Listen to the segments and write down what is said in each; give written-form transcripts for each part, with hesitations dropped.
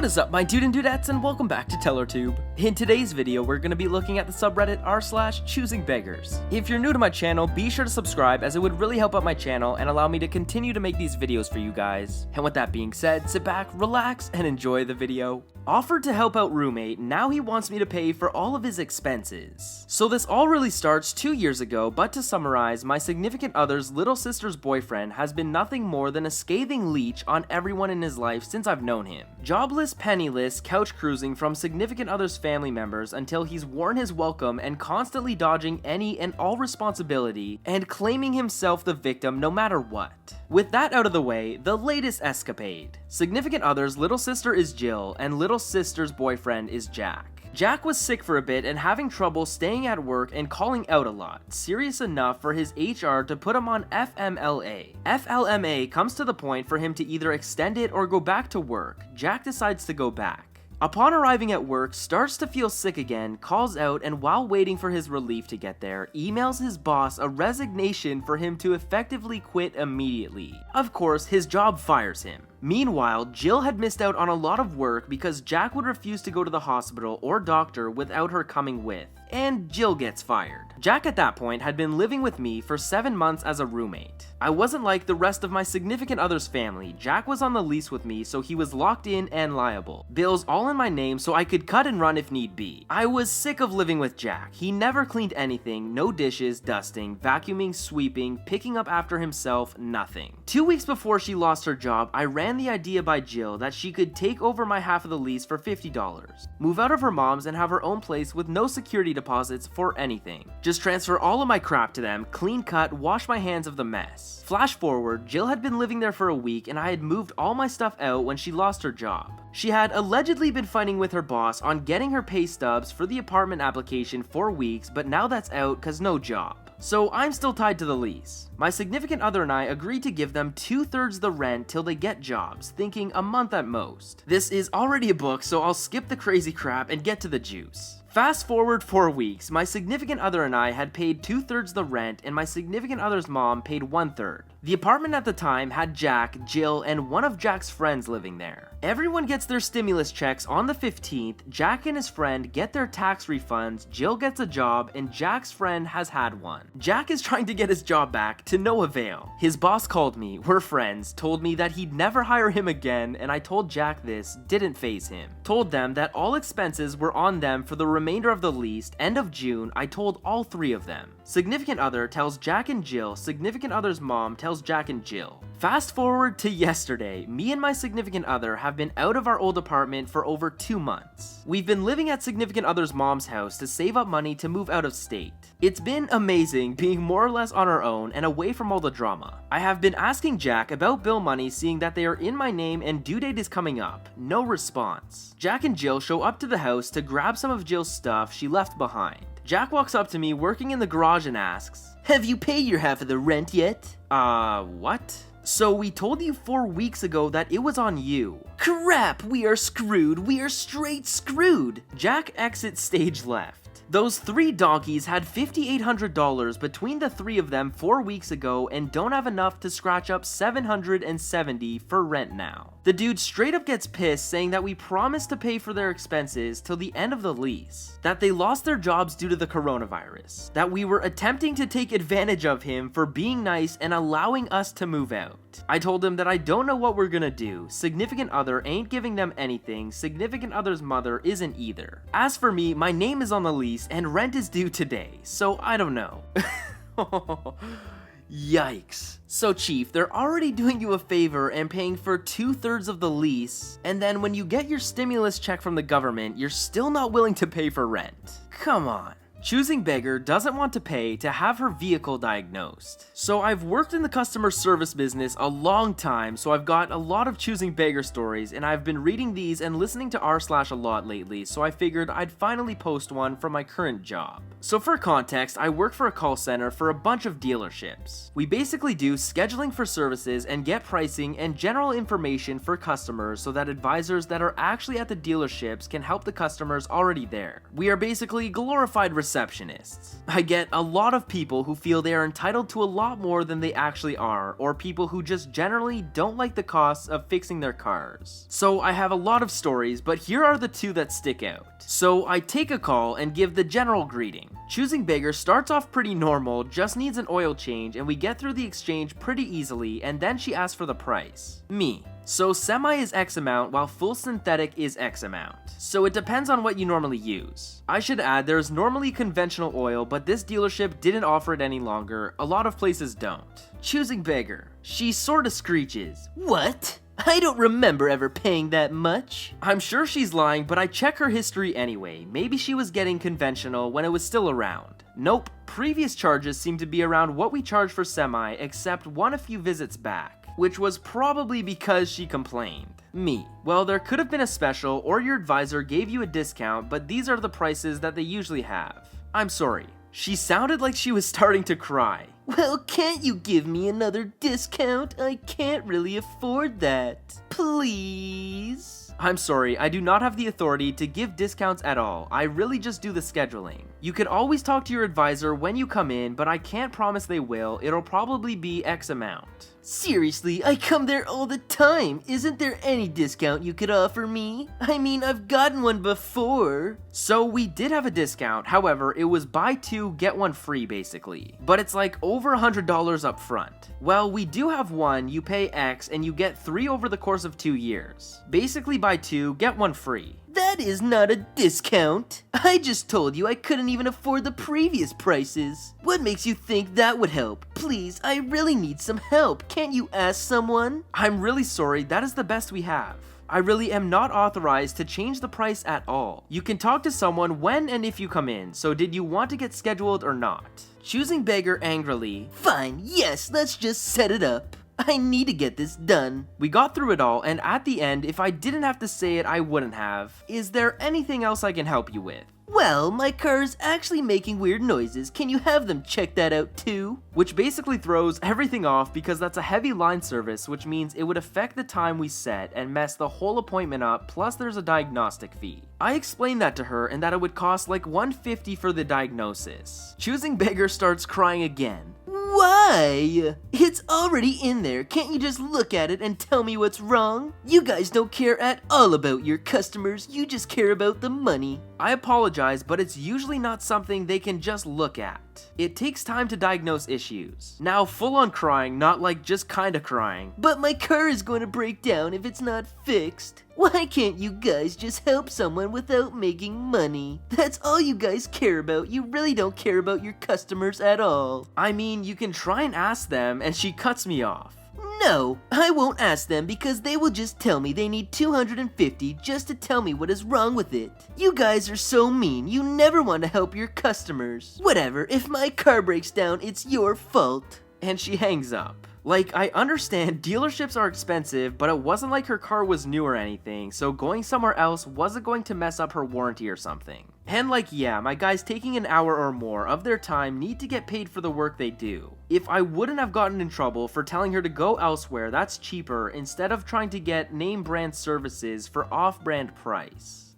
is up, my dude and dudettes, and welcome back to TellerTube. In today's video, we're going to be looking at the subreddit r/choosingbeggars. If you're new to my channel, be sure to subscribe as it would really help out my channel and allow me to continue to make these videos for you guys. And with that being said, sit back, relax, and enjoy the video. Offered to help out roommate, now he wants me to pay for all of his expenses. So this all really starts 2 years ago, but to summarize, my significant other's little sister's boyfriend has been nothing more than a scathing leech on everyone in his life since I've known him. Jobless, penniless, couch cruising from significant other's family members until he's worn his welcome and constantly dodging any and all responsibility and claiming himself the victim no matter what. With that out of the way, the latest escapade. Significant other's little sister is Jill and little sister's boyfriend is Jack. Jack was sick for a bit and having trouble staying at work and calling out a lot, serious enough for his HR to put him on FMLA. FLMA comes to the point for him to either extend it or go back to work. Jack decides to go back. Upon arriving at work, starts to feel sick again, calls out, and while waiting for his relief to get there, emails his boss a resignation for him to effectively quit immediately. Of course, his job fires him. Meanwhile, Jill had missed out on a lot of work because Jack would refuse to go to the hospital or doctor without her coming with, and Jill gets fired. Jack at that point had been living with me for 7 months as a roommate. I wasn't like the rest of my significant other's family. Jack was on the lease with me, so he was locked in and liable. Bills all in my name so I could cut and run if need be. I was sick of living with Jack. He never cleaned anything, no dishes, dusting, vacuuming, sweeping, picking up after himself, nothing. 2 weeks before she lost her job, I ran the idea by Jill that she could take over my half of the lease for $50, move out of her mom's and have her own place with no security deposits for anything. Just transfer all of my crap to them, clean cut, wash my hands of the mess. Flash forward, Jill had been living there for a week and I had moved all my stuff out when she lost her job. She had allegedly been fighting with her boss on getting her pay stubs for the apartment application for weeks, but now that's out cause no job. So I'm still tied to the lease. My significant other and I agreed to give them 2/3 the rent till they get jobs, thinking a month at most. This is already a book, so I'll skip the crazy crap and get to the juice. Fast forward 4 weeks, my significant other and I had paid 2/3 the rent and my significant other's mom paid 1/3. The apartment at the time had Jack, Jill, and one of Jack's friends living there. Everyone gets their stimulus checks on the 15th, Jack and his friend get their tax refunds, Jill gets a job, and Jack's friend has had one. Jack is trying to get his job back, to no avail. His boss called me, we're friends, told me that he'd never hire him again, and I told Jack this, didn't faze him. Told them that all expenses were on them for the remainder of the lease. End of June, I told all 3 of them. Significant other tells Jack and Jill, significant other's mom tells Jack and Jill. Fast forward to yesterday, me and my significant other have been out of our old apartment for over 2 months. We've been living at significant other's mom's house to save up money to move out of state. It's been amazing being more or less on our own and away from all the drama. I have been asking Jack about bill money seeing that they are in my name and due date is coming up. No response. Jack and Jill show up to the house to grab some of Jill's stuff she left behind. Jack walks up to me working in the garage and asks, "Have you paid your half of the rent yet?" What? So we told you 4 weeks ago that it was on you. Crap, we are screwed, we are straight screwed. Jack exits stage left. Those 3 donkeys had $5,800 between the 3 of them 4 weeks ago and don't have enough to scratch up $770 for rent now. The dude straight up gets pissed saying that we promised to pay for their expenses till the end of the lease, that they lost their jobs due to the coronavirus, that we were attempting to take advantage of him for being nice and allowing us to move out. I told him that I don't know what we're gonna do, significant other ain't giving them anything, significant other's mother isn't either. As for me, my name is on the lease and rent is due today, so I don't know. Yikes. So chief, they're already doing you a favor and paying for 2/3 of the lease, and then when you get your stimulus check from the government, you're still not willing to pay for rent. Come on. Choosing Beggar doesn't want to pay to have her vehicle diagnosed. So I've worked in the customer service business a long time, so I've got a lot of Choosing Beggar stories, and I've been reading these and listening to r/ a lot lately, so I figured I'd finally post one from my current job. So for context, I work for a call center for a bunch of dealerships. We basically do scheduling for services and get pricing and general information for customers so that advisors that are actually at the dealerships can help the customers already there. We are basically glorified receptionists. I get a lot of people who feel they are entitled to a lot more than they actually are, or people who just generally don't like the costs of fixing their cars. So I have a lot of stories, but here are the two that stick out. So I take a call and give the general greeting. Choosing Beggars starts off pretty normal, just needs an oil change, and we get through the exchange pretty easily, and then she asks for the price. Me. So semi is X amount, while full synthetic is X amount. So it depends on what you normally use. I should add, there's normally conventional oil, but this dealership didn't offer it any longer. A lot of places don't. Choosing Beggar. She sorta screeches. What? I don't remember ever paying that much. I'm sure she's lying, but I check her history anyway. Maybe she was getting conventional when it was still around. Nope, previous charges seem to be around what we charge for semi, except one a few visits back, which was probably because she complained. Me. Well, there could have been a special, or your advisor gave you a discount, but these are the prices that they usually have. I'm sorry. She sounded like she was starting to cry. Well, can't you give me another discount? I can't really afford that. Please? I'm sorry, I do not have the authority to give discounts at all. I really just do the scheduling. You could always talk to your advisor when you come in, but I can't promise they will. It'll probably be X amount. Seriously, I come there all the time. Isn't there any discount you could offer me? I mean, I've gotten one before. So we did have a discount, however, it was buy two, get one free basically. But it's like over $100 up front. Well, we do have one, you pay X, and you get 3 over the course of 2 years. Basically buy two, get one free. That is not a discount. I just told you I couldn't even afford the previous prices. What makes you think that would help? Please, I really need some help. Can't you ask someone? I'm really sorry, that is the best we have. I really am not authorized to change the price at all. You can talk to someone when and if you come in, so did you want to get scheduled or not? Choosing Beggar angrily. Fine, yes, let's just set it up. I need to get this done. We got through it all, and at the end, if I didn't have to say it, I wouldn't have. Is there anything else I can help you with? Well, my car is actually making weird noises. Can you have them check that out too? Which basically throws everything off because that's a heavy line service, which means it would affect the time we set and mess the whole appointment up, plus there's a diagnostic fee. I explained that to her and that it would cost like $150 for the diagnosis. Choosing Beggar starts crying again. Why? It's already in there. Can't you just look at it and tell me what's wrong? You guys don't care at all about your customers. You just care about the money. I apologize, but it's usually not something they can just look at. It takes time to diagnose issues. Now, full on crying, not like just kinda crying. But my car is going to break down if it's not fixed. Why can't you guys just help someone without making money? That's all you guys care about. You really don't care about your customers at all. I mean, you can try and ask them, and she cuts me off. No, I won't ask them because they will just tell me they need $250 just to tell me what is wrong with it. You guys are so mean, you never want to help your customers. Whatever, if my car breaks down, it's your fault. And she hangs up. Like, I understand dealerships are expensive, but it wasn't like her car was new or anything, so going somewhere else wasn't going to mess up her warranty or something. And like, yeah, my guys taking an hour or more of their time need to get paid for the work they do. If I wouldn't have gotten in trouble for telling her to go elsewhere that's cheaper instead of trying to get name brand services for off-brand price.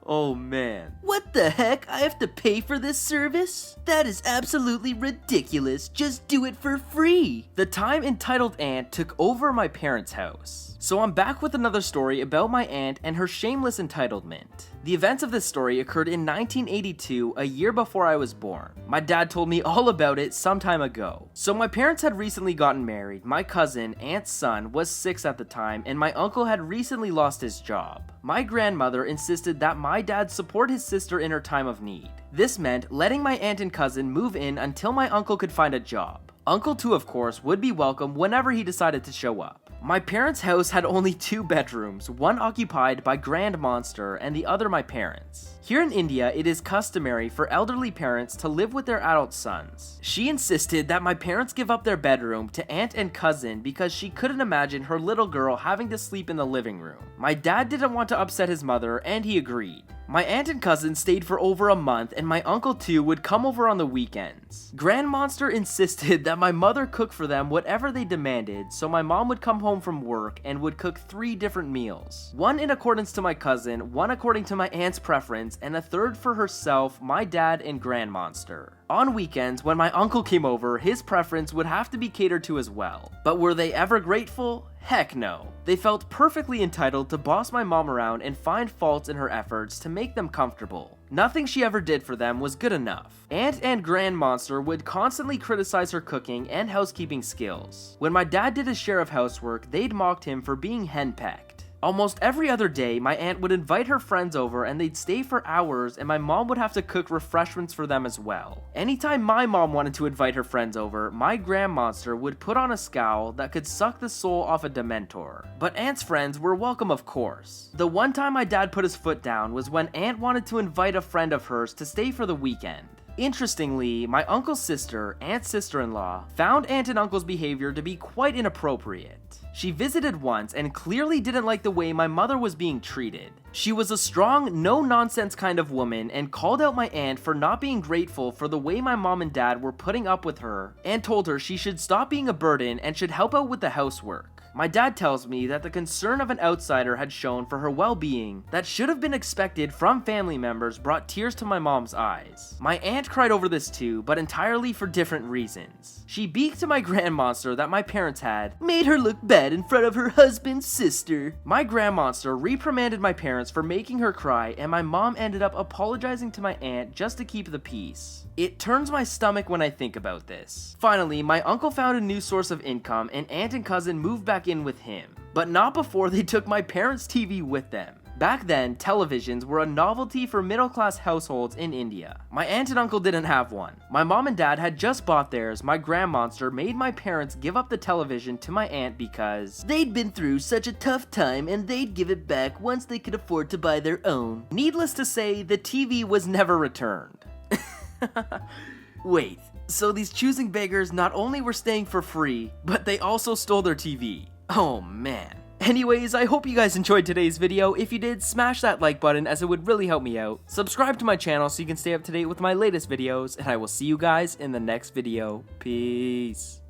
Oh man. What the heck? I have to pay for this service? That is absolutely ridiculous. Just do it for free. The time entitled aunt took over my parents' house. So I'm back with another story about my aunt and her shameless entitlement. The events of this story occurred in 1982, a year before I was born. My dad told me all about it some time ago. So my parents had recently gotten married, my cousin, aunt's son, was 6 at the time, and my uncle had recently lost his job. My grandmother insisted that my dad support his sister in her time of need. This meant letting my aunt and cousin move in until my uncle could find a job. Uncle 2, of course, would be welcome whenever he decided to show up. My parents' house had only 2 bedrooms, one occupied by Grand Monster and the other my parents. Here in India, it is customary for elderly parents to live with their adult sons. She insisted that my parents give up their bedroom to aunt and cousin because she couldn't imagine her little girl having to sleep in the living room. My dad didn't want to upset his mother and he agreed. My aunt and cousin stayed for over a month, and my uncle too would come over on the weekends. Grand Monster insisted that my mother cook for them whatever they demanded, so my mom would come home from work and would cook 3 different meals. One in accordance to my cousin, one according to my aunt's preference, and a third for herself, my dad, and Grand Monster. On weekends, when my uncle came over, his preference would have to be catered to as well. But were they ever grateful? Heck no. They felt perfectly entitled to boss my mom around and find faults in her efforts to make them comfortable. Nothing she ever did for them was good enough. Aunt and Grand Monster would constantly criticize her cooking and housekeeping skills. When my dad did his share of housework, they'd mocked him for being henpecked. Almost every other day, my aunt would invite her friends over and they'd stay for hours, and my mom would have to cook refreshments for them as well. Anytime my mom wanted to invite her friends over, my Grand Monster would put on a scowl that could suck the soul off a Dementor. But Aunt's friends were welcome, of course. The one time my dad put his foot down was when Aunt wanted to invite a friend of hers to stay for the weekend. Interestingly, my uncle's sister, Aunt's sister-in-law, found Aunt and Uncle's behavior to be quite inappropriate. She visited once and clearly didn't like the way my mother was being treated. She was a strong, no-nonsense kind of woman and called out my aunt for not being grateful for the way my mom and dad were putting up with her, and told her she should stop being a burden and should help out with the housework. My dad tells me that the concern of an outsider had shown for her well-being that should have been expected from family members brought tears to my mom's eyes. My aunt cried over this too, but entirely for different reasons. She beaked to my Grand Monster that my parents had made her look bad in front of her husband's sister. My Grand Monster reprimanded my parents for making her cry, and my mom ended up apologizing to my aunt just to keep the peace. It turns my stomach when I think about this. Finally, my uncle found a new source of income, and aunt and cousin moved back in with him. But not before they took my parents' TV with them. Back then, televisions were a novelty for middle-class households in India. My aunt and uncle didn't have one. My mom and dad had just bought theirs. My Grand Monster made my parents give up the television to my aunt because they'd been through such a tough time and they'd give it back once they could afford to buy their own. Needless to say, the TV was never returned. Wait, so these Choosing Beggars not only were staying for free, but they also stole their TV. Oh man. Anyways, I hope you guys enjoyed today's video. If you did, smash that like button as it would really help me out. Subscribe to my channel so you can stay up to date with my latest videos, and I will see you guys in the next video. Peace.